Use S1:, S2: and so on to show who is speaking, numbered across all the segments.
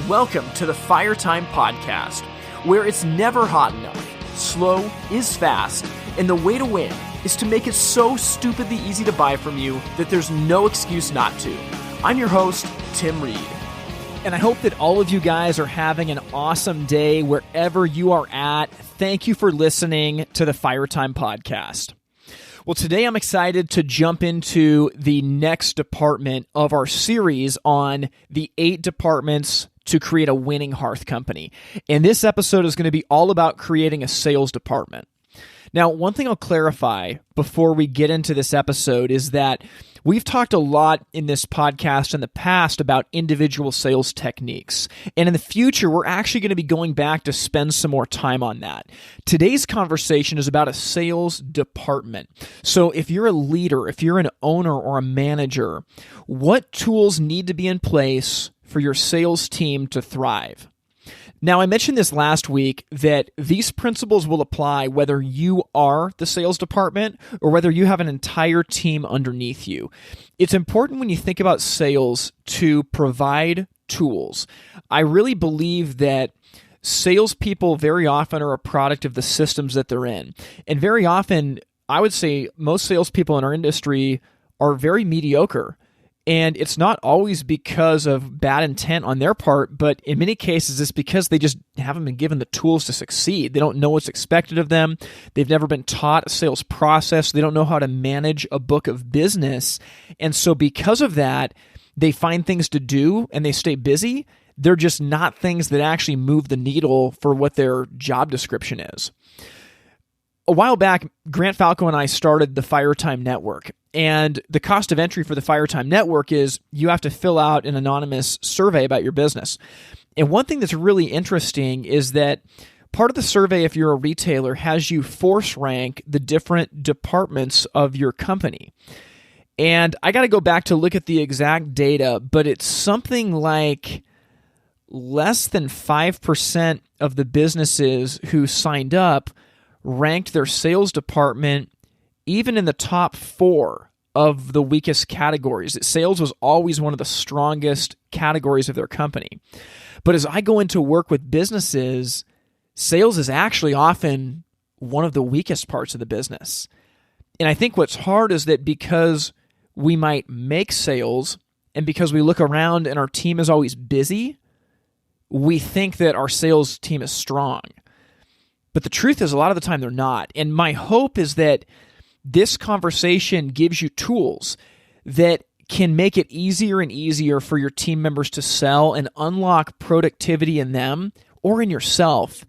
S1: Welcome to the Fire Time Podcast, where it's never hot enough, slow is fast, and the way to win is to make it so stupidly easy to buy from you that there's no excuse not to. I'm your host, Tim Reed.
S2: And I hope that all of you guys are having an awesome day wherever you are at. Thank you for listening to the Fire Time Podcast. Well, today I'm excited to jump into the next department of our series on the 8 departments to create a winning hearth company. And this episode is going to be all about creating a sales department. Now, one thing I'll clarify before we get into this episode is that we've talked a lot in this podcast in the past about individual sales techniques. And in the future, we're actually going to be going back to spend some more time on that. Today's conversation is about a sales department. So if you're a leader, if you're an owner or a manager, what tools need to be in place for your sales team to thrive? Now, I mentioned this last week that these principles will apply whether you are the sales department or whether you have an entire team underneath you. It's important when you think about sales to provide tools. I really believe that salespeople very often are a product of the systems that they're in. And very often, I would say most salespeople in our industry are very mediocre. And it's not always because of bad intent on their part, but in many cases, it's because they just haven't been given the tools to succeed. They don't know what's expected of them. They've never been taught a sales process. They don't know how to manage a book of business. And so because of that, they find things to do and they stay busy. They're just not things that actually move the needle for what their job description is. A while back, Grant Falco and I started the Fire Time Network. And the cost of entry for the Fire Time Network is you have to fill out an anonymous survey about your business. And one thing that's really interesting is that part of the survey, if you're a retailer, has you force rank the different departments of your company. And I got to go back to look at the exact data, but it's something like less than 5% of the businesses who signed up ranked their sales department even in the top 4 of the weakest categories. Sales was always one of the strongest categories of their company. But as I go into work with businesses, sales is actually often one of the weakest parts of the business. And I think what's hard is that because we might make sales and because we look around and our team is always busy, we think that our sales team is strong. But the truth is, a lot of the time they're not. And my hope is that this conversation gives you tools that can make it easier and easier for your team members to sell and unlock productivity in them or in yourself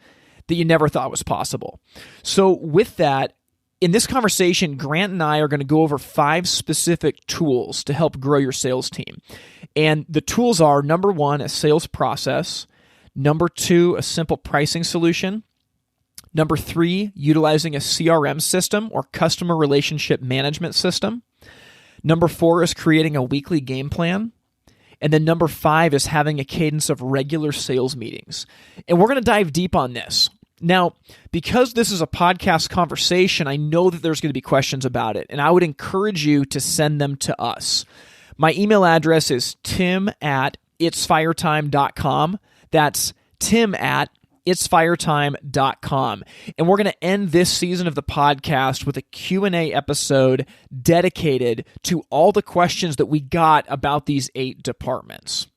S2: that you never thought was possible. So with that, in this conversation, Grant and I are going to go over 5 specific tools to help grow your sales team. And the tools are, number 1, a sales process. Number 2, a simple pricing solution. Number 3, utilizing a CRM system or customer relationship management system. Number 4 is creating a weekly game plan. And then number 5 is having a cadence of regular sales meetings. And we're going to dive deep on this. Now, because this is a podcast conversation, I know that there's going to be questions about it, and I would encourage you to send them to us. My email address is tim@itsfiretime.com. That's tim@itsfiretime.com. And we're going to end this season of the podcast with a Q&A episode dedicated to all the questions that we got about these 8 departments.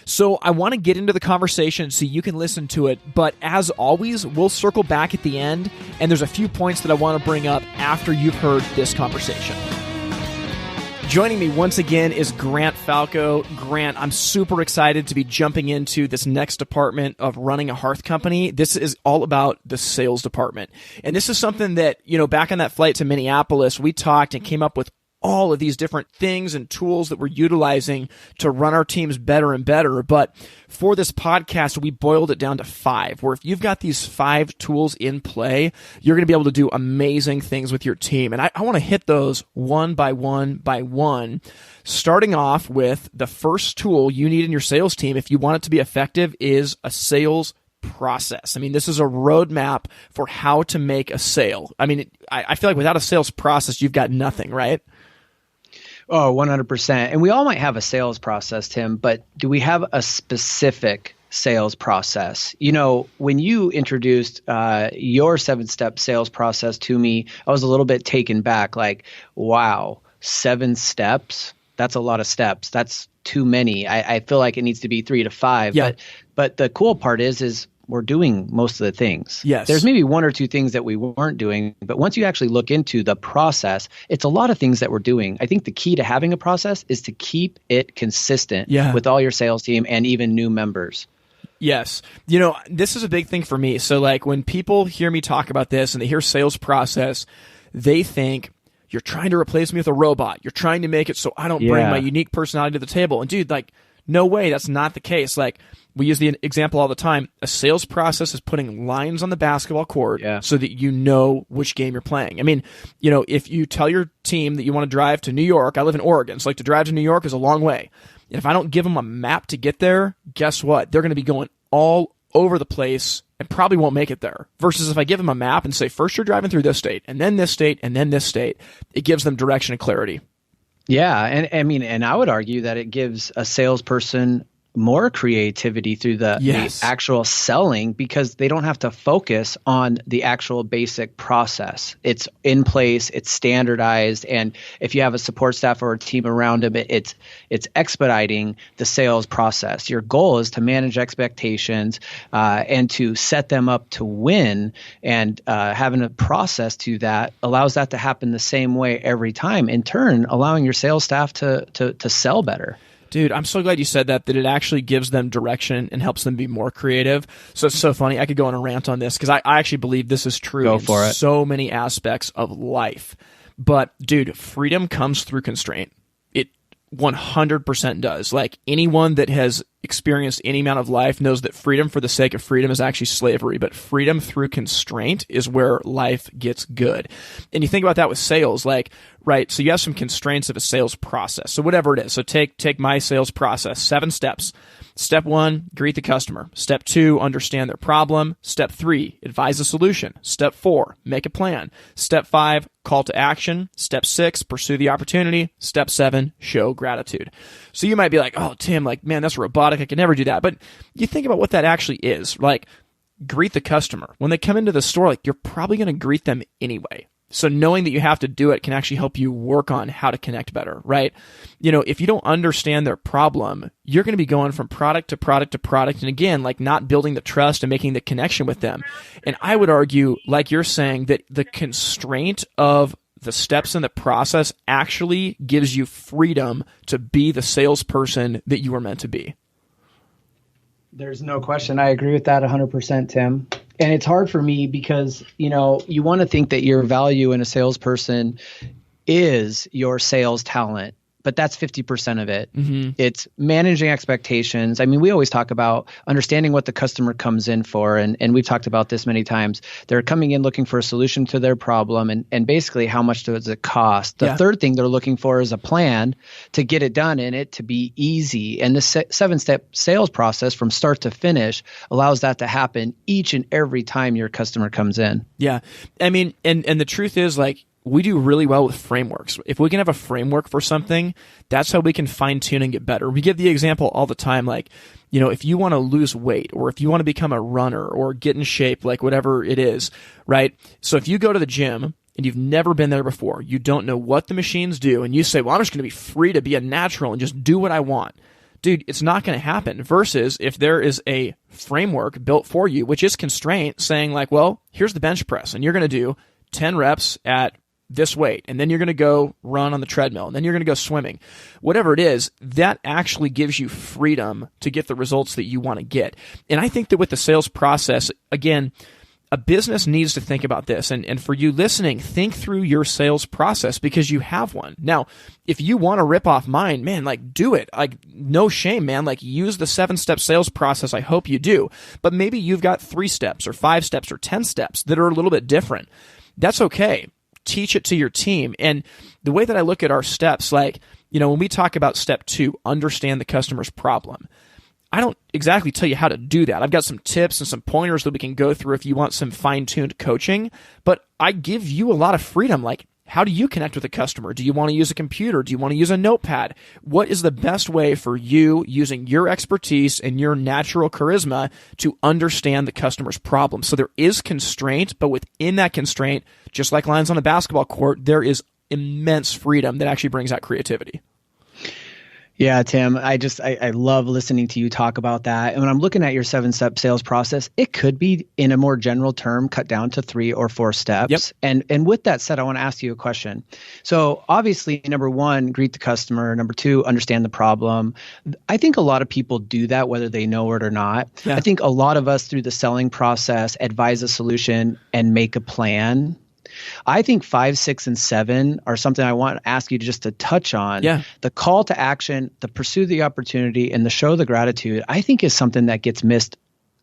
S2: So I want to get into the conversation so you can listen to it, but as always, we'll circle back at the end, and there's a few points that I want to bring up after you've heard this conversation. Joining me once again is Grant Falco. Grant, I'm super excited to be jumping into this next department of running a hearth company. This is all about the sales department. And this is something that, back on that flight to Minneapolis, we talked and came up with all of these different things and tools that we're utilizing to run our teams better and better. But for this podcast, we boiled it down to 5, where if you've got these 5 tools in play, you're going to be able to do amazing things with your team. And I want to hit those one by one by one, starting off with the first tool you need in your sales team if you want it to be effective is a sales process. I mean, this is a roadmap for how to make a sale. I mean, I feel like without a sales process, you've got nothing, right?
S3: Oh, 100%. And we all might have a sales process, Tim, but do we have a specific sales process. When you introduced your 7-step sales process to me, I was a little bit taken back, like, wow, 7 steps? That's a lot of steps. That's too many. I feel like it needs to be 3 to 5.
S2: Yeah.
S3: But the cool part is we're doing most of the things.
S2: Yes.
S3: There's maybe 1 or 2 things that we weren't doing, but once you actually look into the process, it's a lot of things that we're doing. I think the key to having a process is to keep it consistent with all your sales team and even new members.
S2: Yes. This is a big thing for me. So like when people hear me talk about this and they hear sales process, they think you're trying to replace me with a robot. You're trying to make it so I don't bring my unique personality to the table. And dude, like, no way, that's not the case. Like, we use the example all the time. A sales process is putting lines on the basketball court so that you know which game you're playing. I mean, if you tell your team that you want to drive to New York, I live in Oregon, so like to drive to New York is a long way. And if I don't give them a map to get there, guess what? They're going to be going all over the place and probably won't make it there. Versus if I give them a map and say, first you're driving through this state, and then this state, and then this state, it gives them direction and clarity.
S3: Yeah. And I would argue that it gives a salesperson more creativity through the actual selling, because they don't have to focus on the actual basic process. It's in place, it's standardized, and if you have a support staff or a team around them, it's expediting the sales process. Your goal is to manage expectations and to set them up to win, and having a process to that allows that to happen the same way every time, in turn allowing your sales staff to sell better.
S2: Dude, I'm so glad you said that it actually gives them direction and helps them be more creative. So it's so funny. I could go on a rant on this because I actually believe this is true in so many aspects of life. But dude, freedom comes through constraint. It 100% does. Like anyone that has experienced any amount of life knows that freedom for the sake of freedom is actually slavery, but freedom through constraint is where life gets good. And you think about that with sales, like, right, so you have some constraints of a sales process. So whatever it is. So take my sales process, 7 steps. Step 1, greet the customer. Step 2, understand their problem. Step 3, advise a solution. Step 4, make a plan. Step 5, call to action. Step 6, pursue the opportunity. Step 7, show gratitude. So you might be like, oh, Tim, like, man, that's robotic. I can never do that. But you think about what that actually is. Like, greet the customer. When they come into the store, like, you're probably going to greet them anyway. So knowing that you have to do it can actually help you work on how to connect better, right? If you don't understand their problem, you're going to be going from product to product to product. And again, like not building the trust and making the connection with them. And I would argue, like you're saying, that the constraint of the steps in the process actually gives you freedom to be the salesperson that you were meant to be.
S3: There's no question. I agree with that 100%, Tim. And it's hard for me because, you want to think that your value in a salesperson is your sales talent, but that's 50% of it. Mm-hmm. It's managing expectations. I mean, we always talk about understanding what the customer comes in for. And we've talked about this many times. They're coming in looking for a solution to their problem and basically how much does it cost? The third thing they're looking for is a plan to get it done and it to be easy. And the 7-step sales process from start to finish allows that to happen each and every time your customer comes in.
S2: Yeah. I mean, and the truth is, like, we do really well with frameworks. If we can have a framework for something, that's how we can fine tune and get better. We give the example all the time, like, if you want to lose weight or if you want to become a runner or get in shape, like whatever it is, right? So if you go to the gym and you've never been there before, you don't know what the machines do, and you say, well, I'm just going to be free to be a natural and just do what I want. Dude, it's not going to happen. Versus if there is a framework built for you, which is constraint, saying like, well, here's the bench press and you're going to do 10 reps at this weight, and then you're going to go run on the treadmill, and then you're going to go swimming. Whatever it is, that actually gives you freedom to get the results that you want to get. And I think that with the sales process, again, a business needs to think about this. And for you listening, think through your sales process because you have one. Now, if you want to rip off mine, man, like do it. Like no shame, man. Like use the 7-step sales process. I hope you do. But maybe you've got 3 steps or 5 steps or 10 steps that are a little bit different. That's okay. Teach it to your team. And the way that I look at our steps, like, when we talk about step 2, understand the customer's problem, I don't exactly tell you how to do that. I've got some tips and some pointers that we can go through if you want some fine-tuned coaching, but I give you a lot of freedom. Like, how do you connect with a customer? Do you want to use a computer? Do you want to use a notepad? What is the best way for you, using your expertise and your natural charisma, to understand the customer's problem? So there is constraint, but within that constraint, just like lines on a basketball court, there is immense freedom that actually brings out creativity.
S3: Yeah, Tim, I love listening to you talk about that. And when I'm looking at your 7-step sales process, it could be, in a more general term, cut down to 3 or 4 steps. Yep. And with that said, I want to ask you a question. So obviously, number 1, greet the customer. Number 2, understand the problem. I think a lot of people do that whether they know it or not. Yeah. I think a lot of us, through the selling process, advise a solution and make a plan. I think 5, 6, and 7 are something I want to ask you just to touch on. Yeah. The call to action, the pursue the opportunity, and the show the gratitude, I think is something that gets missed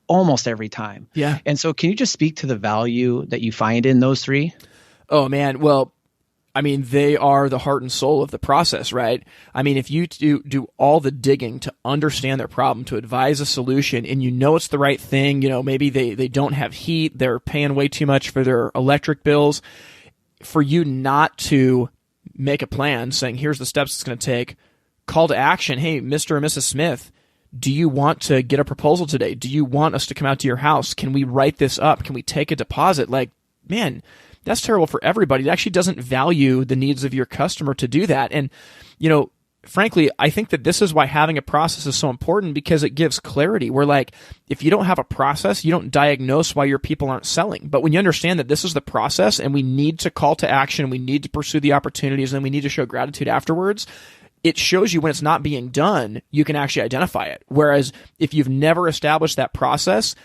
S3: almost every time. Yeah. And so can you just speak to the value that you find in those 3?
S2: Oh, man. Well, I mean, they are the heart and soul of the process, right? I mean, if you do all the digging to understand their problem, to advise a solution, and you know it's the right thing, maybe they don't have heat, they're paying way too much for their electric bills, for you not to make a plan saying, here's the steps it's going to take, call to action, hey, Mr. or Mrs. Smith, do you want to get a proposal today? Do you want us to come out to your house? Can we write this up? Can we take a deposit? Like, man, that's terrible for everybody. It actually doesn't value the needs of your customer to do that. And, frankly, I think that this is why having a process is so important, because it gives clarity. Where, like, if you don't have a process, you don't diagnose why your people aren't selling. But when you understand that this is the process and we need to call to action, we need to pursue the opportunities, and we need to show gratitude afterwards, it shows you when it's not being done, you can actually identify it. Whereas if you've never established that process,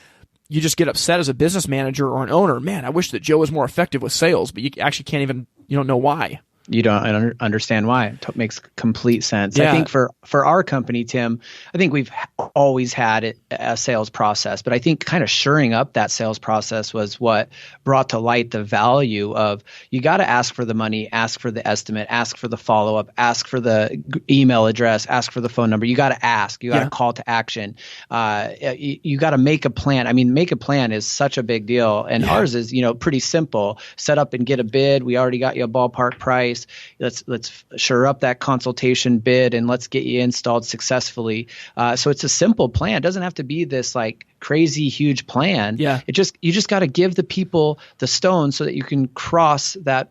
S2: you just get upset as a business manager or an owner. Man, I wish that Joe was more effective with sales, but you actually can't even, you don't know why.
S3: You don't understand why. It makes complete sense. Yeah. I think for our company, Tim, I think we've always had a sales process, but I think kind of shoring up that sales process was what brought to light the value of, you got to ask for the money, ask for the estimate, ask for the follow-up, ask for the email address, ask for the phone number. You got to ask. You got to call to action. You got to make a plan. I mean, make a plan is such a big deal. And ours is, pretty simple. Set up and get a bid. We already got you a ballpark price. Let's shore up that consultation bid and let's get you installed successfully. So it's a simple plan. It doesn't have to be this like crazy huge plan. Yeah. You just got to give the people the stones so that you can cross that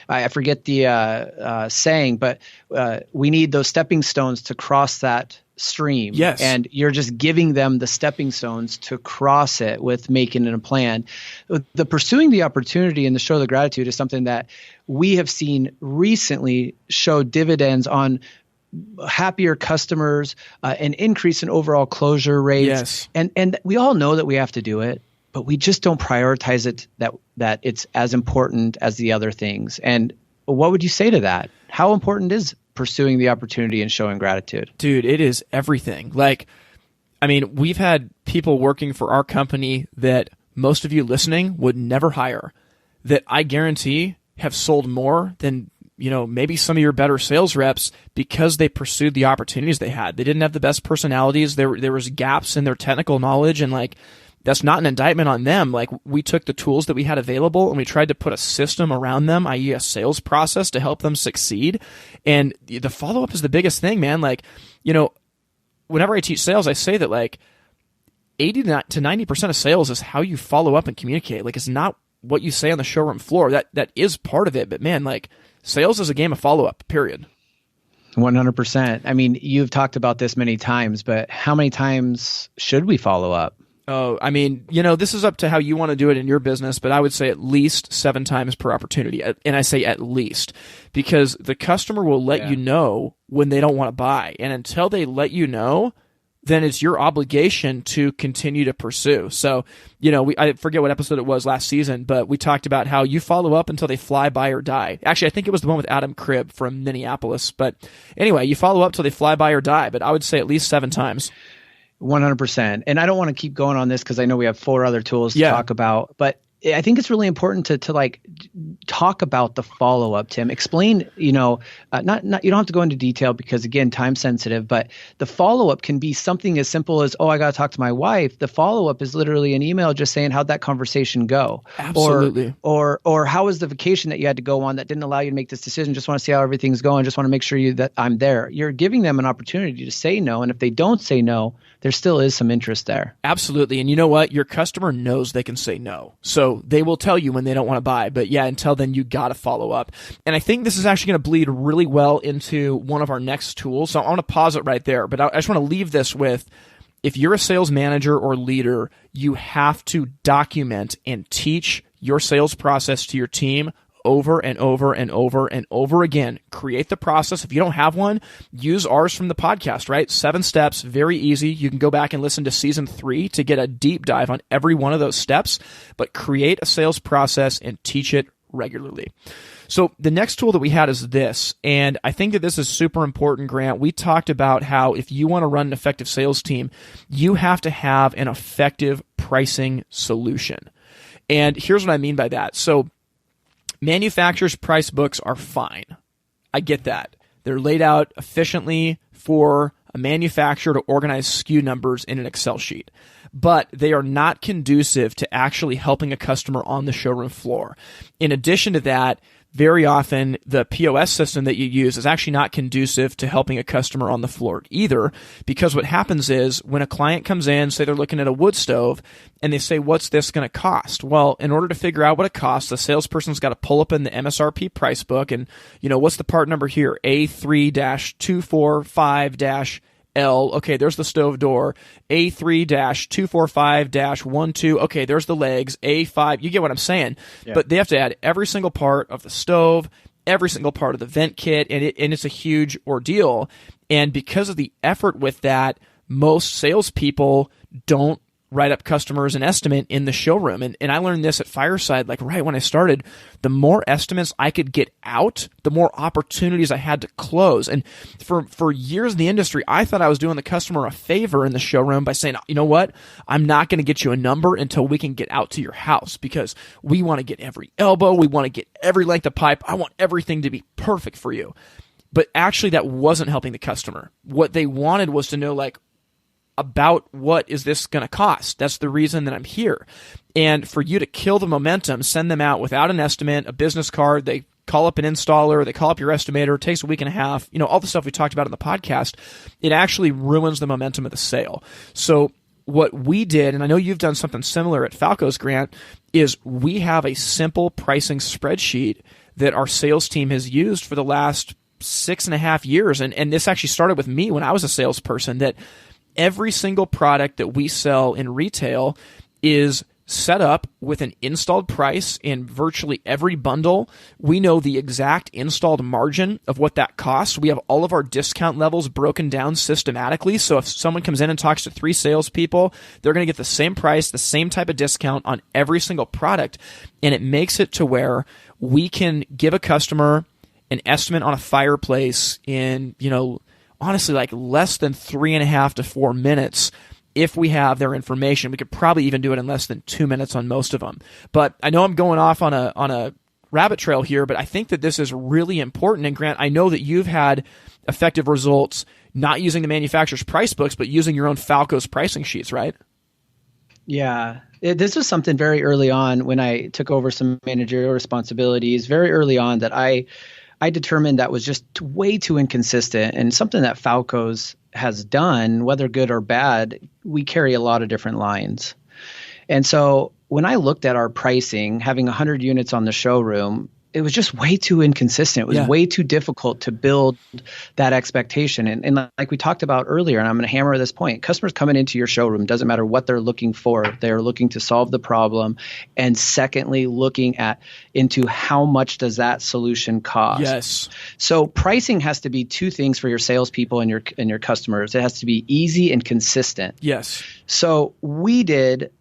S3: I forget the saying, but we need those stepping stones to cross that stream. Yes. And you're just giving them the stepping stones to cross it with making it a plan. The pursuing the opportunity and the show the gratitude is something that we have seen recently show dividends on happier customers, an increase in overall closure rates. Yes. And we all know that we have to do it, but we just don't prioritize it that it's as important as the other things. And what would you say to that? How important is pursuing the opportunity and showing gratitude?
S2: Dude, it is everything. Like, I mean, we've had people working for our company that most of you listening would never hire, that I guarantee have sold more than, maybe some of your better sales reps, because they pursued the opportunities they had. They didn't have the best personalities. There was gaps in their technical knowledge, and like, that's not an indictment on them. Like, we took the tools that we had available and we tried to put a system around them, i.e. a sales process, to help them succeed. And the follow-up is the biggest thing, man. Like, whenever I teach sales, I say that like 80 to 90% of sales is how you follow up and communicate. Like, it's not what you say on the showroom floor. That is part of it. But man, like, sales is a game of follow-up, period.
S3: 100%. I mean, you've talked about this many times, but how many times should we follow up?
S2: Oh, I mean, this is up to how you want to do it in your business, but I would say at least 7 times per opportunity. And I say at least, because the customer will let you know when they don't want to buy. And until they let you know, then it's your obligation to continue to pursue. So, I forget what episode it was last season, but we talked about how you follow up until they fly by or die. Actually, I think it was the one with Adam Cribb from Minneapolis. But anyway, you follow up till they fly by or die, but I would say at least 7 times.
S3: 100%. And I don't want to keep going on this because I know we have 4 other tools to talk about, but I think it's really important to like talk about the follow-up, Tim. Explain, not you don't have to go into detail because again, time sensitive, but the follow-up can be something as simple as, oh, I got to talk to my wife. The follow-up is literally an email just saying, how'd that conversation go?
S2: Absolutely.
S3: Or how was the vacation that you had to go on that didn't allow you to make this decision? Just want to see how everything's going. Just want to make sure that I'm there. You're giving them an opportunity to say no. And if they don't say no, there still is some interest there.
S2: Absolutely. And you know what? Your customer knows they can say no. So they will tell you when they don't want to buy. But yeah, until then, you got to follow up. And I think this is actually going to bleed really well into one of our next tools. So I want to pause it right there. But I just want to leave this with, if you're a sales manager or leader, you have to document and teach your sales process to your team over and over and over and over again. Create the process. If you don't have one, use ours from the podcast, right? 7 steps, very easy. You can go back and listen to season 3 to get a deep dive on every one of those steps, but create a sales process and teach it regularly. So the next tool that we had is this, and I think that this is super important, Grant. We talked about how if you want to run an effective sales team, you have to have an effective pricing solution. And here's what I mean by that. So manufacturers' price books are fine. I get that. They're laid out efficiently for a manufacturer to organize SKU numbers in an Excel sheet. But they are not conducive to actually helping a customer on the showroom floor. In addition to that, very often the POS system that you use is actually not conducive to helping a customer on the floor either, because what happens is when a client comes in, say they're looking at a wood stove, and they say, what's this going to cost? Well, in order to figure out what it costs, the salesperson's got to pull up in the MSRP price book and, what's the part number here? A3-245- L, okay, there's the stove door. A3-245-12, okay, there's the legs. A5, you get what I'm saying. Yeah. But they have to add every single part of the stove, every single part of the vent kit, and it's a huge ordeal. And because of the effort with that, most salespeople don't write up customers an estimate in the showroom. And I learned this at Fireside, like right when I started. The more estimates I could get out, the more opportunities I had to close. And for years in the industry, I thought I was doing the customer a favor in the showroom by saying, you know what? I'm not going to get you a number until we can get out to your house, because we want to get every elbow. We want to get every length of pipe. I want everything to be perfect for you. But actually that wasn't helping the customer. What they wanted was to know, like, about what is this going to cost? That's the reason that I'm here. And for you to kill the momentum, send them out without an estimate, a business card, they call up an installer, they call up your estimator, it takes a week and a half, all the stuff we talked about in the podcast, it actually ruins the momentum of the sale. So what we did, and I know you've done something similar at Falco's, Grant, is we have a simple pricing spreadsheet that our sales team has used for the last 6.5 years. And this actually started with me when I was a salesperson, that every single product that we sell in retail is set up with an installed price in virtually every bundle. We know the exact installed margin of what that costs. We have all of our discount levels broken down systematically. So if someone comes in and talks to 3 salespeople, they're going to get the same price, the same type of discount on every single product. And it makes it to where we can give a customer an estimate on a fireplace in, honestly, like less than 3.5 to 4 minutes. If we have their information, we could probably even do it in less than 2 minutes on most of them. But I know I'm going off on a rabbit trail here, but I think that this is really important. And Grant, I know that you've had effective results not using the manufacturer's price books, but using your own Falco's pricing sheets, right?
S3: Yeah. This was something very early on when I took over some managerial responsibilities, very early on, that I determined that was just way too inconsistent, and something that Falco's has done, whether good or bad. We carry a lot of different lines. And so when I looked at our pricing, having 100 units on the showroom, it was just way too inconsistent. It was way too difficult to build that expectation. And like we talked about earlier, and I'm going to hammer this point, customers coming into your showroom, doesn't matter what they're looking for, they're looking to solve the problem. And secondly, looking into how much does that solution cost?
S2: Yes.
S3: So pricing has to be 2 things for your salespeople and your customers. It has to be easy and consistent.
S2: Yes.
S3: So we did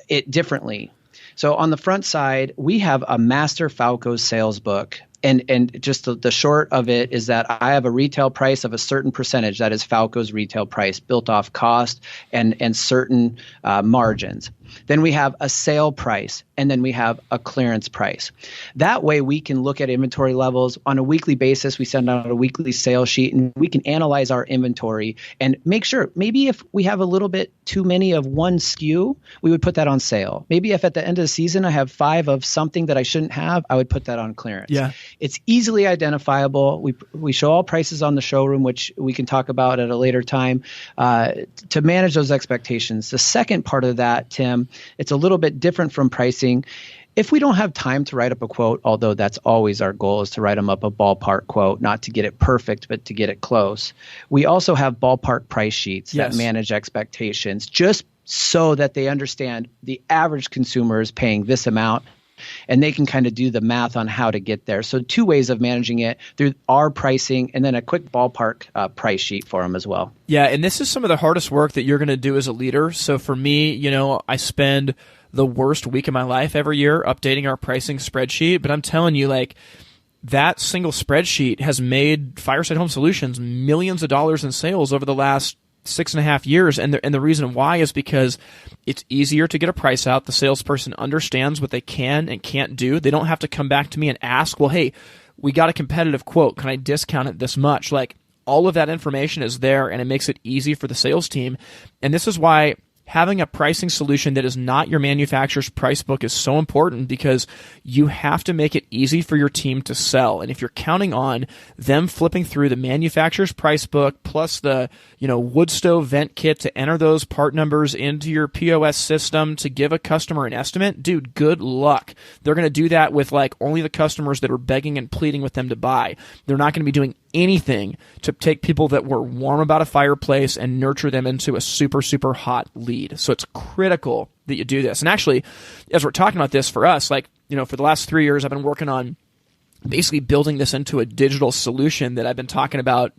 S3: it differently. So on the front side, we have a master Falco sales book. And just the short of it is that I have a retail price of a certain percentage that is Falco's retail price, built off cost and certain margins. Then we have a sale price, and then we have a clearance price. That way we can look at inventory levels on a weekly basis. We send out a weekly sales sheet, and we can analyze our inventory and make sure maybe if we have a little bit too many of one SKU, we would put that on sale. Maybe if at the end of the season I have 5 of something that I shouldn't have, I would put that on clearance.
S2: Yeah.
S3: It's easily identifiable. We show all prices on the showroom, which we can talk about at a later time, to manage those expectations. The second part of that, Tim, it's a little bit different from pricing. If we don't have time to write up a quote, although that's always our goal is to write them up a ballpark quote, not to get it perfect, but to get it close. We also have ballpark price sheets that manage expectations just so that they understand the average consumer is paying this amount, and they can kind of do the math on how to get there. So 2 ways of managing it through our pricing and then a quick ballpark price sheet for them as well.
S2: Yeah, and this is some of the hardest work that you're going to do as a leader. So for me, I spend the worst week of my life every year updating our pricing spreadsheet. But I'm telling you, that single spreadsheet has made Fireside Home Solutions millions of dollars in sales over the last 6.5 years. And the reason why is because it's easier to get a price out. The salesperson understands what they can and can't do. They don't have to come back to me and ask, well, hey, we got a competitive quote. Can I discount it this much? All of that information is there, and it makes it easy for the sales team. And this is why having a pricing solution that is not your manufacturer's price book is so important, because you have to make it easy for your team to sell. And if you're counting on them flipping through the manufacturer's price book plus the wood stove vent kit to enter those part numbers into your POS system to give a customer an estimate, dude, good luck. They're going to do that with only the customers that are begging and pleading with them to buy. They're not going to be doing anything to take people that were warm about a fireplace and nurture them into a super, super hot lead. So it's critical that you do this. And actually, as we're talking about this for us, for the last 3 years, I've been working on basically building this into a digital solution that I've been talking about,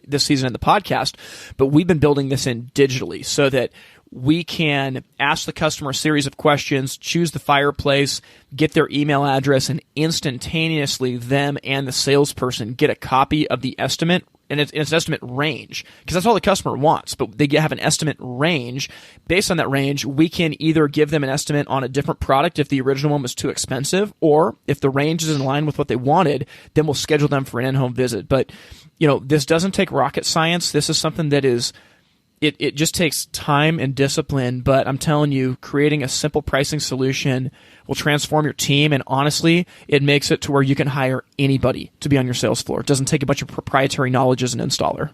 S2: this season in the podcast, but we've been building this in digitally so that we can ask the customer a series of questions, choose the fireplace, get their email address, and instantaneously them and the salesperson get a copy of the estimate. And it's an estimate range, because that's all the customer wants, but they have an estimate range. Based on that range, we can either give them an estimate on a different product if the original one was too expensive, or if the range is in line with what they wanted, then we'll schedule them for an in-home visit. But, this doesn't take rocket science. This is something that is It just takes time and discipline, but I'm telling you, creating a simple pricing solution will transform your team, and honestly, it makes it to where you can hire anybody to be on your sales floor. It doesn't take a bunch of proprietary knowledge as an installer.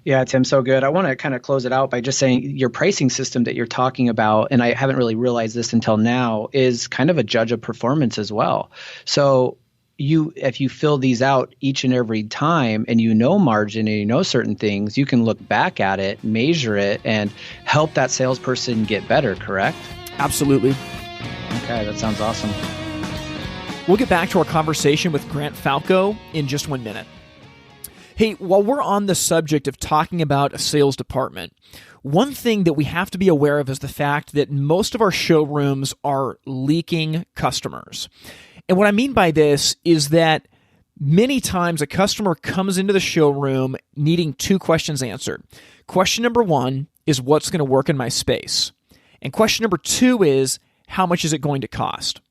S3: Yeah, Tim, so good. I want to kind of close it out by just saying your pricing system that you're talking about, and I haven't really realized this until now, is kind of a judge of performance as well. So if you fill these out each and every time and margin and certain things, you can look back at it, measure it, and help that salesperson get better, correct?
S2: Absolutely.
S3: Okay, that sounds awesome.
S2: We'll get back to our conversation with Grant Falco in just 1 minute. Hey, while we're on the subject of talking about a sales department, one thing that we have to be aware of is the fact that most of our showrooms are leaking customers. And what I mean by this is that many times a customer comes into the showroom needing 2 questions answered. Question number 1 is, what's going to work in my space? And question number 2 is, how much is it going to cost?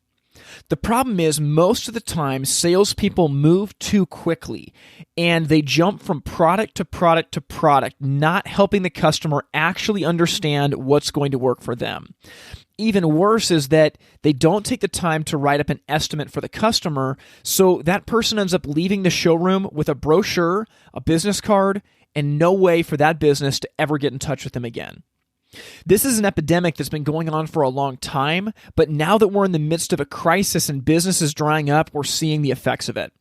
S2: The problem is, most of the time, salespeople move too quickly and they jump from product to product to product, not helping the customer actually understand what's going to work for them. Even worse is that they don't take the time to write up an estimate for the customer, so that person ends up leaving the showroom with a brochure, a business card, and no way for that business to ever get in touch with them again. This is an epidemic that's been going on for a long time, but now that we're in the midst of a crisis and business is drying up, we're seeing the effects of it.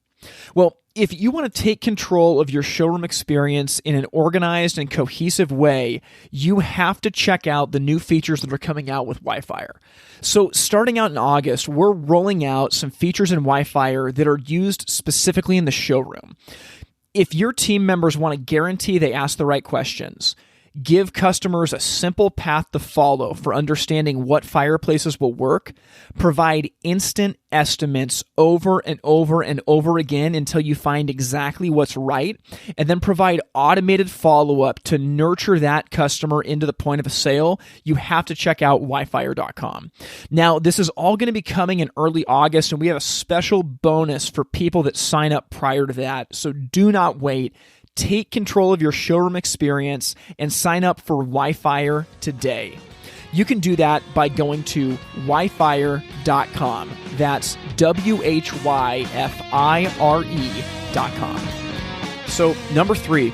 S2: Well, if you want to take control of your showroom experience in an organized and cohesive way, you have to check out the new features that are coming out with Wi-Fi. So starting out in August, we're rolling out some features in Wi-Fi that are used specifically in the showroom. If your team members want to guarantee they ask the right questions, give customers a simple path to follow for understanding what fireplaces will work, provide instant estimates over and over and over again until you find exactly what's right, and then provide automated follow-up to nurture that customer into the point of a sale, you have to check out yfire.com. Now, this is all going to be coming in early August, and we have a special bonus for people that sign up prior to that, so do not wait. Take control of your showroom experience and sign up for yfire today. You can do that by going to yfire.com. That's WHYFIRE.com. So, number 3,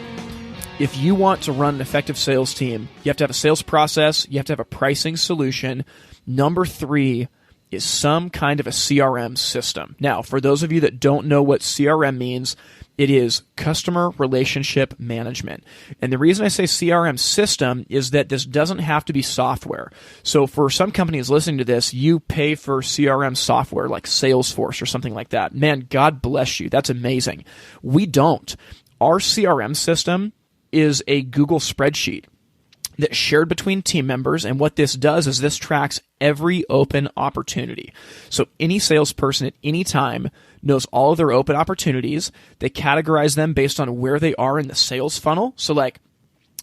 S2: if you want to run an effective sales team, you have to have a sales process, you have to have a pricing solution. Number 3 is some kind of a CRM system. Now, for those of you that don't know what CRM means, it is customer relationship management. And the reason I say CRM system is that this doesn't have to be software. So for some companies listening to this, you pay for CRM software like Salesforce or something like that. Man, God bless you. That's amazing. We don't. Our CRM system is a Google spreadsheet that's shared between team members, and what this does is this tracks every open opportunity. So any salesperson at any time knows all of their open opportunities. They categorize them based on where they are in the sales funnel. So like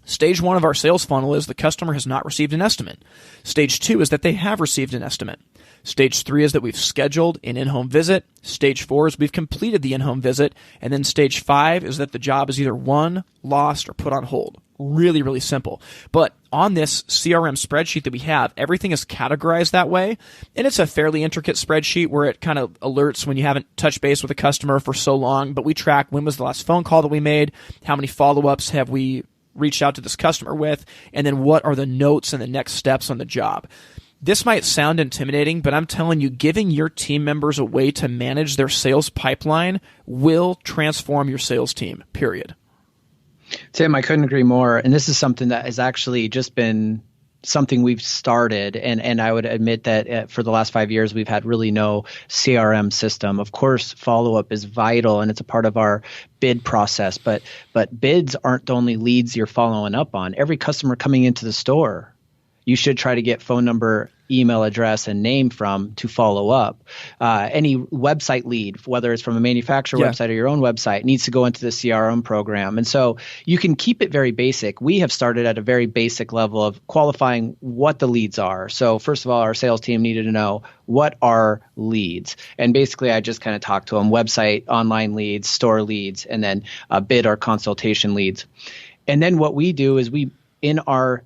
S2: stage 1 of our sales funnel is the customer has not received an estimate. Stage 2 is that they have received an estimate. Stage 3 is that we've scheduled an in-home visit. Stage 4 is we've completed the in-home visit. And then stage 5 is that the job is either won, lost, or put on hold. Really, really simple. But on this CRM spreadsheet that we have, everything is categorized that way. And it's a fairly intricate spreadsheet where it kind of alerts when you haven't touched base with a customer for so long. But we track when was the last phone call that we made, how many follow-ups have we reached out to this customer with, and then what are the notes and the next steps on the job. This might sound intimidating, but I'm telling you, giving your team members a way to manage their sales pipeline will transform your sales team, period.
S3: Tim, I couldn't agree more. And this is something that has actually just been something we've started. And I would admit that for the last 5 years, we've had really no CRM system. Of course, follow-up is vital and it's a part of our bid process. But bids aren't the only leads you're following up on. Every customer coming into the store, you should try to get phone number, email address, and name from to follow up. Any website lead, whether it's from a manufacturer website or your own website, needs to go into the CRM program. And so you can keep it very basic. We have started at a very basic level of qualifying what the leads are. So first of all, our sales team needed to know what are leads. And basically, I just kind of talked to them, website, online leads, store leads, and then bid or consultation leads. And then what we do is we, in our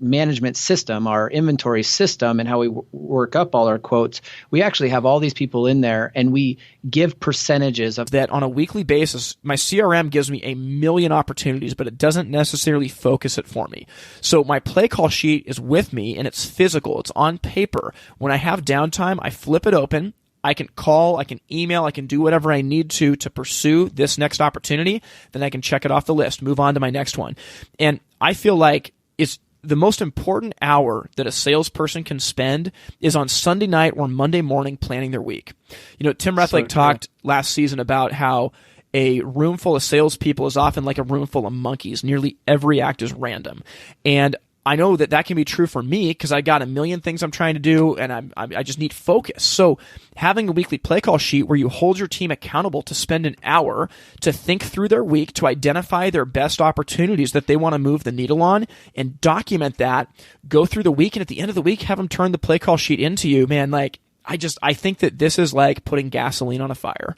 S3: management system, our inventory system, and how we work up all our quotes, we actually have all these people in there, and we give percentages of
S2: that on a weekly basis. My CRM gives me a million opportunities, but it doesn't necessarily focus it for me. So my play call sheet is with me, and it's physical. It's on paper. When I have downtime, I flip it open. I can call, I can email, I can do whatever I need to pursue this next opportunity. Then I can check it off the list, move on to my next one. And I feel like it's the most important hour that a salesperson can spend is on Sunday night or Monday morning planning their week. You know, Tim Rethlake talked last season about how a room full of salespeople is often like a room full of monkeys. Nearly every act is random. And I know that can be true for me because I got a million things I'm trying to do, and I just need focus. So having a weekly play call sheet where you hold your team accountable to spend an hour to think through their week, to identify their best opportunities that they want to move the needle on, and document that, go through the week, and at the end of the week, have them turn the play call sheet into you, man. Like, I think that this is like putting gasoline on a fire.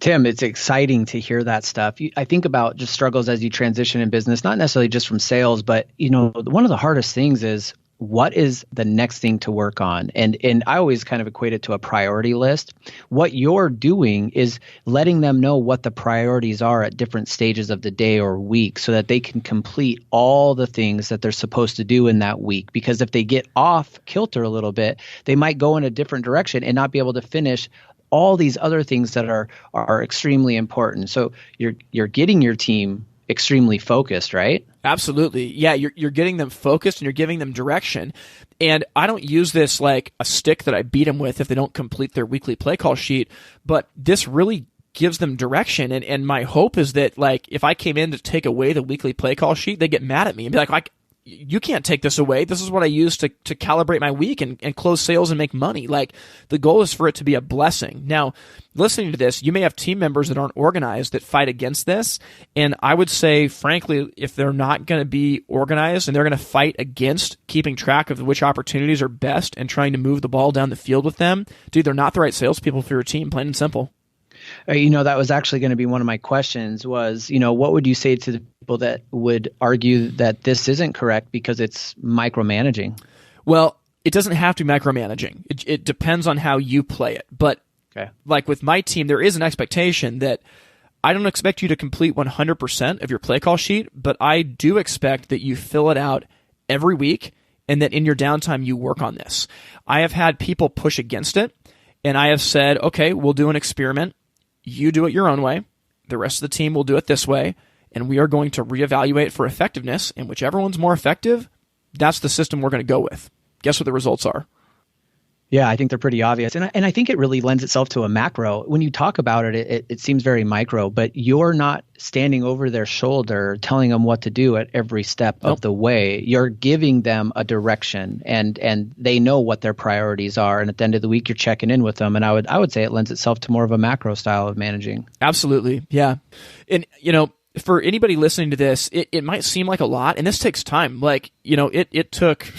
S3: Tim, it's exciting to hear that stuff. I think about just struggles as you transition in business, not necessarily just from sales, but one of the hardest things is what is the next thing to work on? And I always kind of equate it to a priority list. What you're doing is letting them know what the priorities are at different stages of the day or week so that they can complete all the things that they're supposed to do in that week. Because if they get off kilter a little bit, they might go in a different direction and not be able to finish all these other things that are extremely important. So you're getting your team extremely focused, right?
S2: Absolutely. Yeah, you're getting them focused and you're giving them direction. And I don't use this like a stick that I beat them with if they don't complete their weekly play call sheet, but this really gives them direction. And my hope is that, like, if I came in to take away the weekly play call sheet, they get mad at me and be like, you can't take this away. This is what I use to calibrate my week and close sales and make money. Like, the goal is for it to be a blessing. Now, listening to this, you may have team members that aren't organized that fight against this. And I would say, frankly, if they're not going to be organized and they're going to fight against keeping track of which opportunities are best and trying to move the ball down the field with them, dude, they're not the right salespeople for your team, plain and simple.
S3: That was actually going to be one of my questions was, what would you say to the people that would argue that this isn't correct because it's micromanaging?
S2: Well, it doesn't have to be micromanaging. It depends on how you play it. But like with my team, there is an expectation that I don't expect you to complete 100% of your play call sheet, but I do expect that you fill it out every week and that in your downtime you work on this. I have had people push against it, and I have said, okay, we'll do an experiment. You do it your own way. The rest of the team will do it this way. And we are going to reevaluate for effectiveness. And whichever one's more effective, that's the system we're going to go with. Guess what the results are?
S3: Yeah, I think they're pretty obvious. And I think it really lends itself to a macro. When you talk about it, it seems very micro, but you're not standing over their shoulder telling them what to do at every step of the way. You're giving them a direction and they know what their priorities are. And at the end of the week, you're checking in with them. And I would say it lends itself to more of a macro style of managing.
S2: Absolutely. Yeah. And, for anybody listening to this, it might seem like a lot, and this takes time. Like, it took,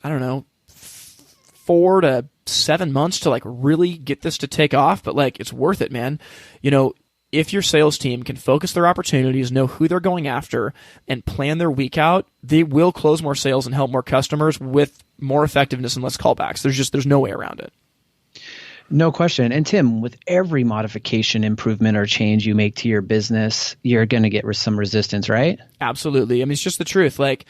S2: I don't know, 4 to 7 months to like really get this to take off, but like it's worth it, man. If your sales team can focus their opportunities, know who they're going after, and plan their week out, they will close more sales and help more customers with more effectiveness and less callbacks. There's no way around it.
S3: No question. And Tim, with every modification, improvement, or change you make to your business, you're going to get some resistance, right?
S2: Absolutely. I mean, it's just the truth. Like,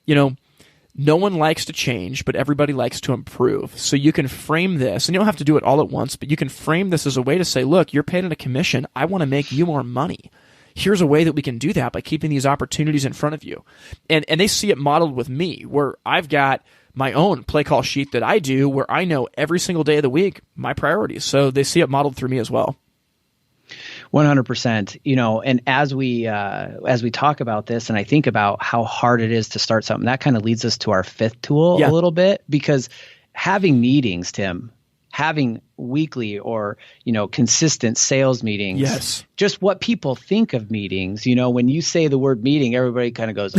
S2: no one likes to change, but everybody likes to improve. So you can frame this, and you don't have to do it all at once, but you can frame this as a way to say, look, you're paid in a commission. I want to make you more money. Here's a way that we can do that by keeping these opportunities in front of you. And they see it modeled with me, where I've got my own play call sheet that I do where I know every single day of the week my priorities. So they see it modeled through me as well.
S3: 100%, and as we talk about this and I think about how hard it is to start something, that kind of leads us to our fifth tool a little bit, because having meetings, Tim, having weekly or, consistent sales meetings, just what people think of meetings, when you say the word meeting, everybody kind of goes,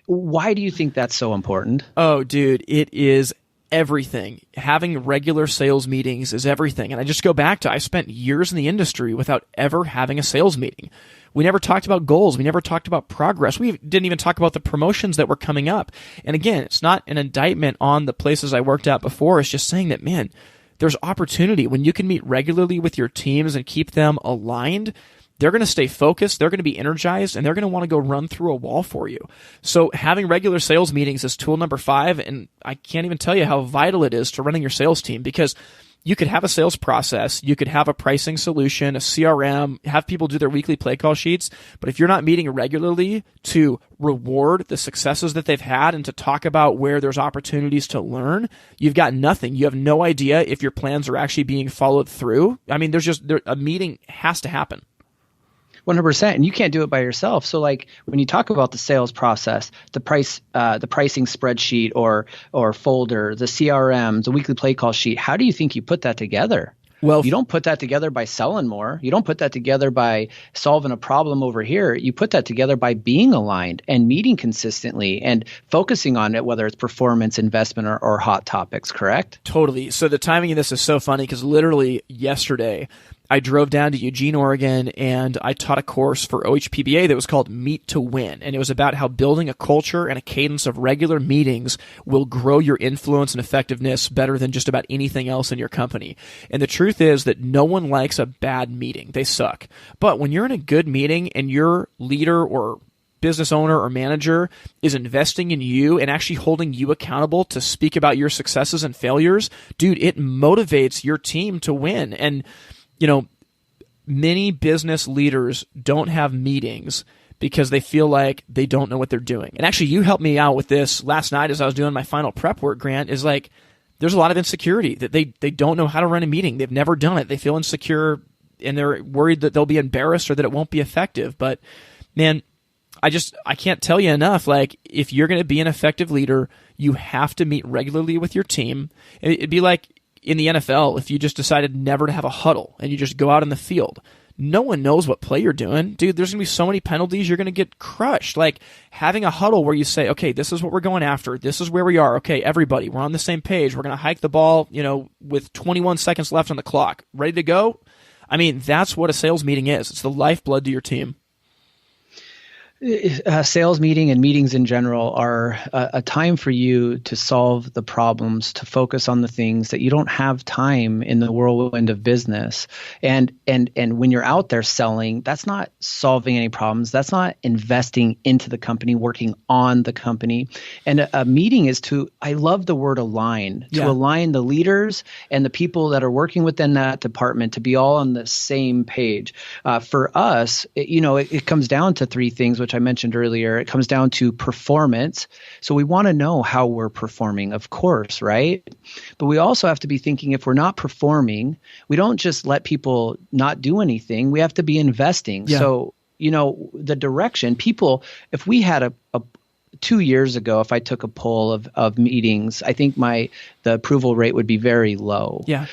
S3: why do you think that's so important?
S2: Oh, dude, it is everything. Having regular sales meetings is everything. And I just go back to, I spent years in the industry without ever having a sales meeting. We never talked about goals. We never talked about progress. We didn't even talk about the promotions that were coming up. And again, it's not an indictment on the places I worked at before. It's just saying that, man, there's opportunity when you can meet regularly with your teams and keep them aligned. They're going to stay focused, they're going to be energized, and they're going to want to go run through a wall for you. So having regular sales meetings is tool number 5, and I can't even tell you how vital it is to running your sales team, because you could have a sales process, you could have a pricing solution, a CRM, have people do their weekly play call sheets, but if you're not meeting regularly to reward the successes that they've had and to talk about where there's opportunities to learn, you've got nothing. You have no idea if your plans are actually being followed through. I mean, a meeting has to happen.
S3: 100%. And you can't do it by yourself. So like when you talk about the sales process, the pricing spreadsheet or folder, the CRM, the weekly play call sheet, how do you think you put that together? Well, you don't put that together by selling more. You don't put that together by solving a problem over here. You put that together by being aligned and meeting consistently and focusing on it, whether it's performance, investment, or hot topics, correct?
S2: Totally. So the timing of this is so funny because literally yesterday, I drove down to Eugene, Oregon, and I taught a course for OHPBA that was called Meet to Win. And it was about how building a culture and a cadence of regular meetings will grow your influence and effectiveness better than just about anything else in your company. And the truth is that no one likes a bad meeting. They suck. But when you're in a good meeting and your leader or business owner or manager is investing in you and actually holding you accountable to speak about your successes and failures, dude, it motivates your team to win. And many business leaders don't have meetings because they feel like they don't know what they're doing. And actually, you helped me out with this last night as I was doing my final prep work, Grant, is like there's a lot of insecurity that they don't know how to run a meeting. They've never done it. They feel insecure and they're worried that they'll be embarrassed or that it won't be effective. But man, I can't tell you enough. Like, if you're going to be an effective leader, you have to meet regularly with your team. It'd be like in the NFL, if you just decided never to have a huddle and you just go out in the field. No one knows what play you're doing. Dude, there's going to be so many penalties, you're going to get crushed. Like, having a huddle where you say, okay, this is what we're going after. This is where we are. Okay, everybody, we're on the same page. We're going to hike the ball, with 21 seconds left on the clock. Ready to go? I mean, that's what a sales meeting is. It's the lifeblood to your team.
S3: Sales meeting and meetings in general are a time for you to solve the problems, to focus on the things that you don't have time in the whirlwind of business. And when you're out there selling, that's not solving any problems. That's not investing into the company, working on the company. And a meeting is I love the word align, to align the leaders and the people that are working within that department to be all on the same page. For us, it comes down to three things, which I mentioned earlier. It comes down to performance. So we want to know how we're performing, of course, right? But we also have to be thinking, if we're not performing, we don't just let people not do anything. We have to be investing. Yeah. So, the direction, people, if we had a 2 years ago, if I took a poll of meetings, I think the approval rate would be very low.
S2: Yeah.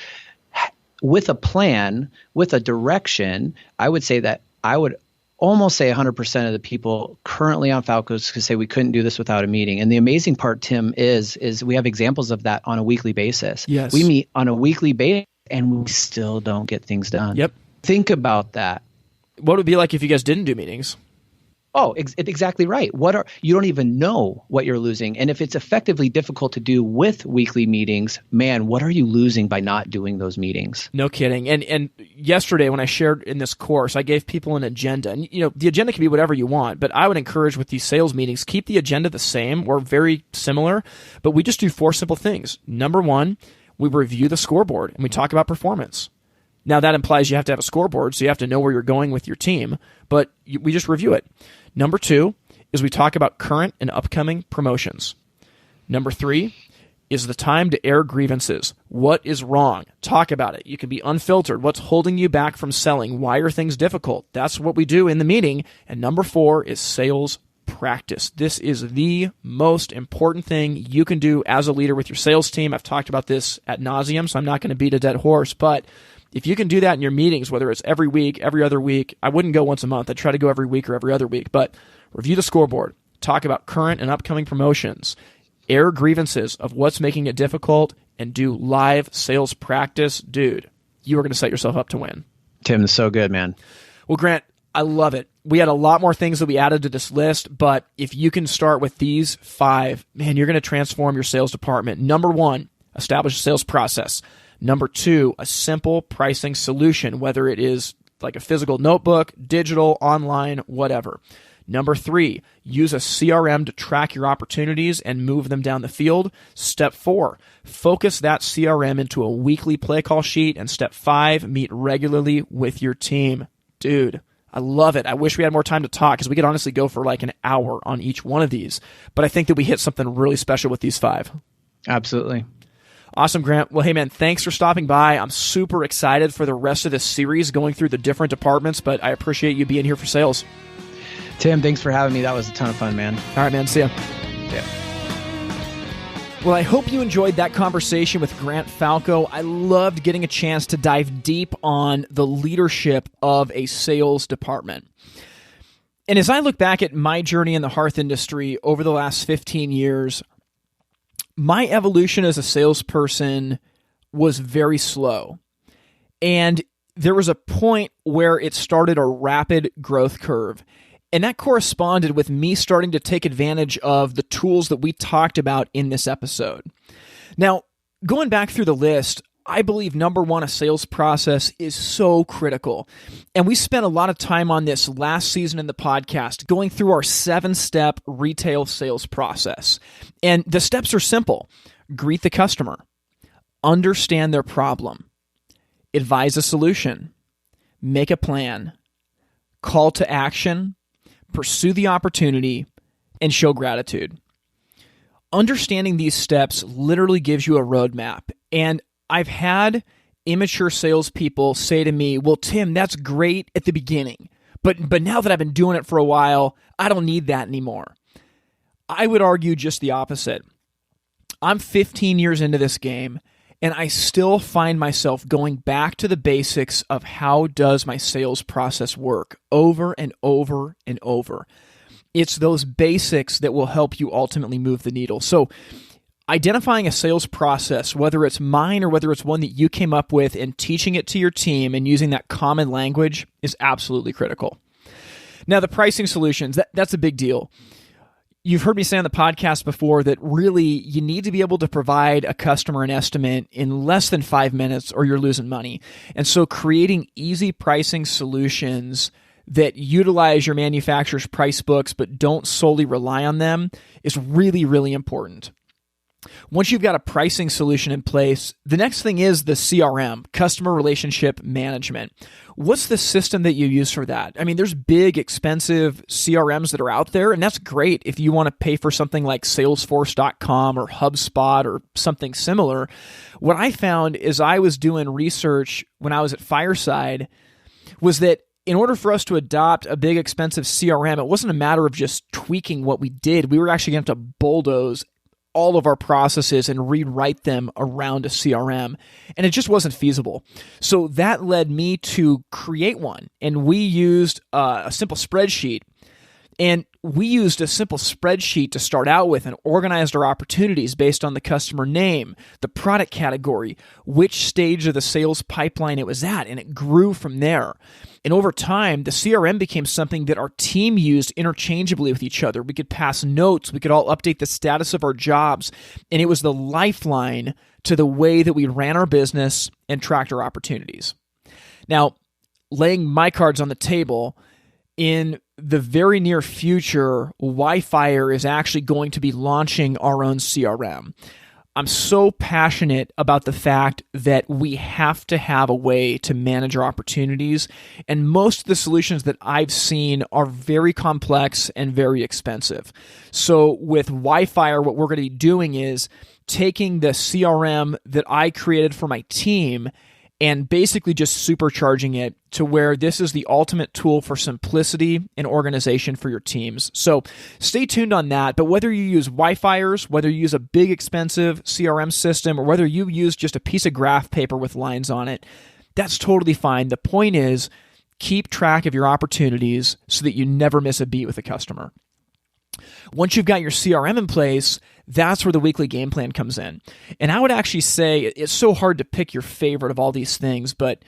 S3: With a plan, with a direction, I would say that I would almost say 100% of the people currently on Falco's could say we couldn't do this without a meeting. And the amazing part, Tim, is we have examples of that on a weekly basis.
S2: Yes.
S3: We meet on a weekly basis and we still don't get things done.
S2: Yep.
S3: Think about that.
S2: What would it be like if you guys didn't do meetings?
S3: Oh, exactly right. You don't even know what you're losing. And if it's effectively difficult to do with weekly meetings, man, what are you losing by not doing those meetings?
S2: No kidding. And yesterday when I shared in this course, I gave people an agenda. And the agenda can be whatever you want, but I would encourage with these sales meetings, keep the agenda the same or very similar, but we just do 4 simple things. Number 1, we review the scoreboard and we talk about performance. Now that implies you have to have a scoreboard, so you have to know where you're going with your team, but we just review it. Number 2 is we talk about current and upcoming promotions. Number 3 is the time to air grievances. What is wrong? Talk about it. You can be unfiltered. What's holding you back from selling? Why are things difficult? That's what we do in the meeting. And number 4 is sales practice. This is the most important thing you can do as a leader with your sales team. I've talked about this ad nauseum, so I'm not going to beat a dead horse, but if you can do that in your meetings, whether it's every week, every other week, I wouldn't go once a month. I'd try to go every week or every other week, but review the scoreboard, talk about current and upcoming promotions, air grievances of what's making it difficult, and do live sales practice. Dude, you are going to set yourself up to win.
S3: Tim, this is so good, man.
S2: Well, Grant, I love it. We had a lot more things that we added to this list, but if you can start with these 5, man, you're going to transform your sales department. Number 1, establish a sales process. Number 2, a simple pricing solution, whether it is like a physical notebook, digital, online, whatever. Number 3, use a CRM to track your opportunities and move them down the field. Step 4, focus that CRM into a weekly play call sheet. And step 5, meet regularly with your team. Dude, I love it. I wish we had more time to talk because we could honestly go for like an hour on each one of these. But I think that we hit something really special with these 5.
S3: Absolutely.
S2: Awesome, Grant. Well, hey, man, thanks for stopping by. I'm super excited for the rest of this series going through the different departments, but I appreciate you being here for sales.
S3: Tim, thanks for having me. That was a ton of fun, man.
S2: All right, man. See ya.
S3: Yeah.
S2: Well, I hope you enjoyed that conversation with Grant Falco. I loved getting a chance to dive deep on the leadership of a sales department. And as I look back at my journey in the hearth industry over the last 15 years, my evolution as a salesperson was very slow. And there was a point where it started a rapid growth curve. And that corresponded with me starting to take advantage of the tools that we talked about in this episode. Now, going back through the list, I believe number 1, a sales process is so critical. And we spent a lot of time on this last season in the podcast, going through our 7-step retail sales process. And the steps are simple. Greet the customer, understand their problem, advise a solution, make a plan, call to action, pursue the opportunity, and show gratitude. Understanding these steps literally gives you a roadmap. And I've had immature salespeople say to me, well, Tim, that's great at the beginning, but now that I've been doing it for a while, I don't need that anymore. I would argue just the opposite. I'm 15 years into this game, and I still find myself going back to the basics of how does my sales process work over and over and over. It's those basics that will help you ultimately move the needle. So identifying a sales process, whether it's mine or whether it's one that you came up with, and teaching it to your team and using that common language is absolutely critical. Now, the pricing solutions, that's a big deal. You've heard me say on the podcast before that really you need to be able to provide a customer an estimate in less than 5 minutes or you're losing money. And so creating easy pricing solutions that utilize your manufacturer's price books but don't solely rely on them is really, really important. Once you've got a pricing solution in place, the next thing is the CRM, customer relationship management. What's the system that you use for that? I mean, there's big, expensive CRMs that are out there, and that's great if you want to pay for something like Salesforce.com or HubSpot or something similar. What I found is I was doing research when I was at Fireside was that in order for us to adopt a big, expensive CRM, it wasn't a matter of just tweaking what we did. We were actually going to have to bulldoze all of our processes and rewrite them around a CRM. And it just wasn't feasible. So that led me to create one. And we used a simple spreadsheet. And we used a simple spreadsheet to start out with and organized our opportunities based on the customer name, the product category, which stage of the sales pipeline it was at, and it grew from there. And over time, the CRM became something that our team used interchangeably with each other. We could pass notes, we could all update the status of our jobs, and it was the lifeline to the way that we ran our business and tracked our opportunities. Now, laying my cards on the table, in the very near future, Wi-Fire is actually going to be launching our own CRM. I'm so passionate about the fact that we have to have a way to manage our opportunities, and most of the solutions that I've seen are very complex and very expensive. So with Wi-Fire, what we're going to be doing is taking the CRM that I created for my team and basically just supercharging it to where this is the ultimate tool for simplicity and organization for your teams. So stay tuned on that. But whether you use Wi-Fiers, whether you use a big expensive CRM system, or whether you use just a piece of graph paper with lines on it, that's totally fine. The point is, keep track of your opportunities so that you never miss a beat with a customer. Once you've got your CRM in place, that's where the weekly game plan comes in. And I would actually say it's so hard to pick your favorite of all these things, but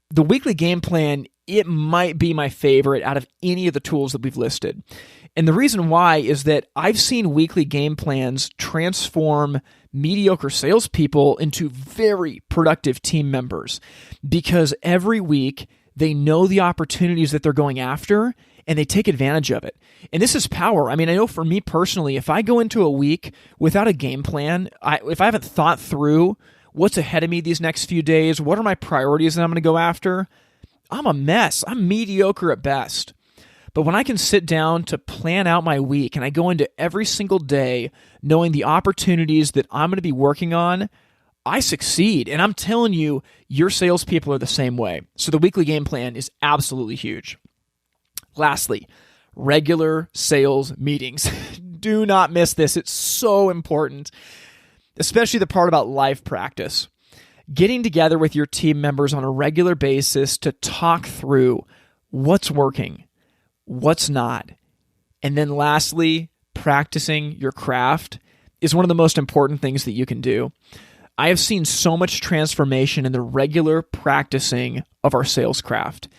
S2: the weekly game plan, it might be my favorite out of any of the tools that we've listed. And the reason why is that I've seen weekly game plans transform mediocre salespeople into very productive team members, because every week they know the opportunities that they're going after and they take advantage of it. And this is power. I mean, I know for me personally, if I go into a week without a game plan, if I haven't thought through what's ahead of me these next few days, what are my priorities that I'm going to go after, I'm a mess. I'm mediocre at best. But when I can sit down to plan out my week and I go into every single day knowing the opportunities that I'm going to be working on, I succeed. And I'm telling you, your salespeople are the same way. So the weekly game plan is absolutely huge. Lastly, regular sales meetings. Do not miss this. It's so important, especially the part about live practice. Getting together with your team members on a regular basis to talk through what's working, what's not. And then lastly, practicing your craft is one of the most important things that you can do. I have seen so much transformation in the regular practicing of our sales craft.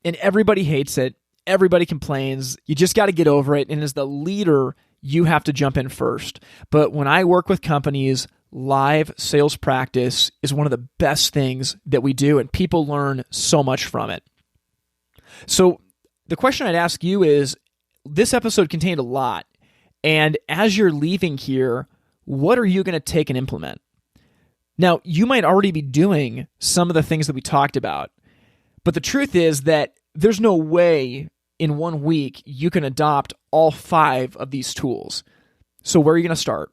S2: And everybody hates it. Everybody complains. You just got to get over it. And as the leader, you have to jump in first. But when I work with companies, live sales practice is one of the best things that we do, and people learn so much from it. So the question I'd ask you is, this episode contained a lot. And as you're leaving here, what are you going to take and implement? Now, you might already be doing some of the things that we talked about, but the truth is that there's no way in 1 week you can adopt all 5 of these tools. So where are you going to start?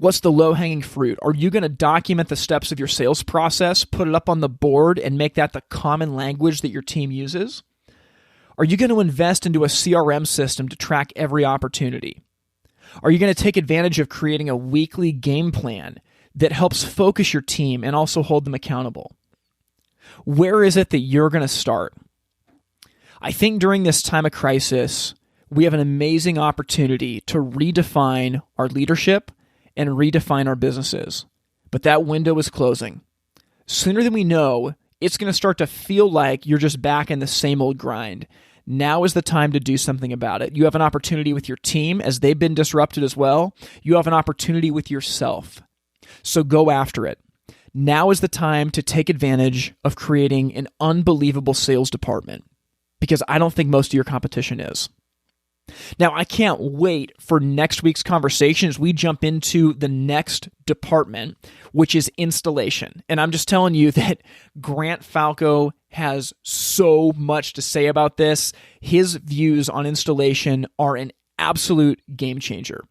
S2: What's the low-hanging fruit? Are you going to document the steps of your sales process, put it up on the board, and make that the common language that your team uses? Are you going to invest into a CRM system to track every opportunity? Are you going to take advantage of creating a weekly game plan that helps focus your team and also hold them accountable? Where is it that you're going to start? I think during this time of crisis, we have an amazing opportunity to redefine our leadership and redefine our businesses. But that window is closing. Sooner than we know, it's going to start to feel like you're just back in the same old grind. Now is the time to do something about it. You have an opportunity with your team as they've been disrupted as well. You have an opportunity with yourself. So go after it. Now is the time to take advantage of creating an unbelievable sales department, because I don't think most of your competition is. Now, I can't wait for next week's conversation as we jump into the next department, which is installation. And I'm just telling you that Grant Falco has so much to say about this. His views on installation are an absolute game changer.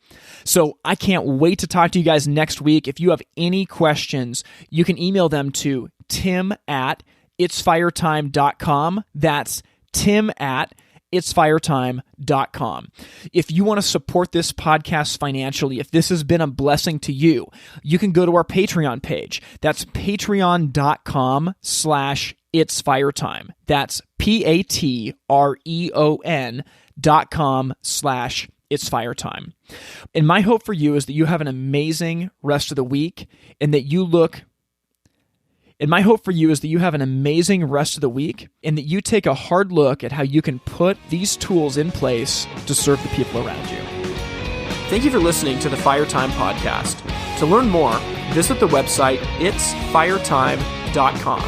S2: So I can't wait to talk to you guys next week. If you have any questions, you can email them to tim@itsfiretime.com. That's tim@itsfiretime.com. If you want to support this podcast financially, if this has been a blessing to you, you can go to our Patreon page. That's patreon.com/itsfiretime. That's patreon.com/itsfiretime. And my hope for you is that you have an amazing rest of the week and that you take a hard look at how you can put these tools in place to serve the people around you.
S1: Thank you for listening to the Fire Time Podcast. To learn more, visit the website itsfiretime.com.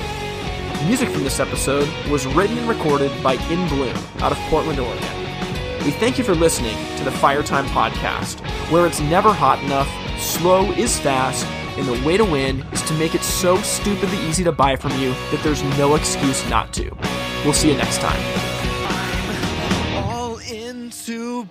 S1: Music from this episode was written and recorded by In Bloom out of Portland, Oregon. We thank you for listening to the Fire Time Podcast, where it's never hot enough, slow is fast, and the way to win is to make it so stupidly easy to buy from you that there's no excuse not to. We'll see you next time.
S4: All into